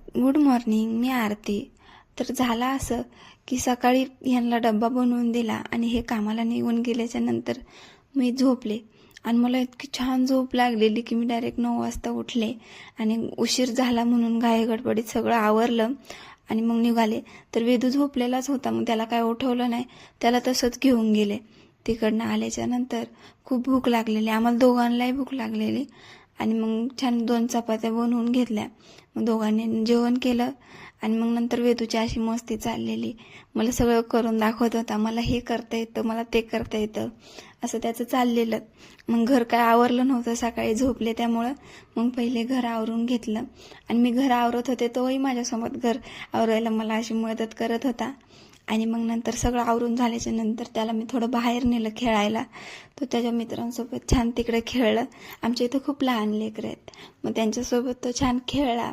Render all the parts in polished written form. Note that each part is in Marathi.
गुड मॉर्निंग, मी आरती. तर झालं असं की सकाळी ह्यांना डब्बा बनवून दिला आणि हे कामाला निघून गेल्याच्या नंतर मी झोपले आणि मला इतकी छान झोप लागलेली की मी डायरेक्ट 9 वाजता उठले आणि उशीर झाला म्हणून घाई गडबडीत सगळं आवरलं आणि मग निघाले. तर वेदू झोपलेलाच होता, मग त्याला काय उठवलं नाही, त्याला तसंच घेऊन गेले. तिकडनं आल्याच्या नंतर खूप भूक लागलेली, आम्हाला दोघांनाही भूक लागलेली आणि मग छान 2 चपात्या बनवून घेतल्या. मग दोघांनी जेवण केलं आणि मग नंतर वेदूची अशी मस्ती चाललेली, मला सगळं करून दाखवत होता, मला हे करता येतं, मला ते करता येतं, असं त्याचं चाललेलं. मग घर काय आवरलं नव्हतं, सकाळी झोपले, त्यामुळं मग पहिले घर आवरून घेतलं आणि मी घर आवरत होते तोही माझ्यासोबत घर आवरायला मला अशी मदत करत होता. आणि मग नंतर सगळं आवरून झाल्याच्या नंतर त्याला मी थोडं बाहेर नेलं खेळायला. तो त्याच्या मित्रांसोबत छान तिकडे खेळलं. आमच्या इथं खूप लहान लेकरं आहेत, मग त्यांच्यासोबत तो छान खेळला,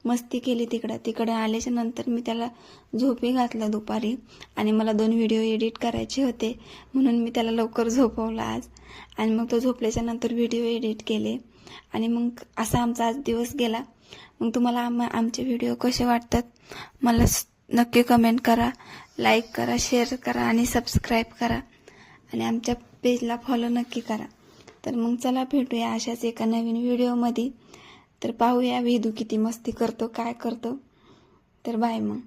मस्ती केली. तिकडे आल्याच्या नंतर मी त्याला झोपी घातलं दुपारी आणि मला 2 व्हिडिओ एडिट करायचे होते म्हणून मी त्याला लवकर झोपवलं आज. आणि मग तो झोपल्याच्या नंतर व्हिडिओ एडिट केले आणि मग असा आमचा आज दिवस गेला. मग तुम्हाला आमचे व्हिडिओ कसे वाटतात मला नक्की कमेंट करा, लाईक करा, शेअर करा आणि सबस्क्राईब करा आणि आमच्या पेजला फॉलो नक्की करा. तर मग चला भेटूया अशाच एका नवीन व्हिडिओमध्ये. तर पाहूया वेदू किती मस्ती करतो, काय करतो. तर बाय मग.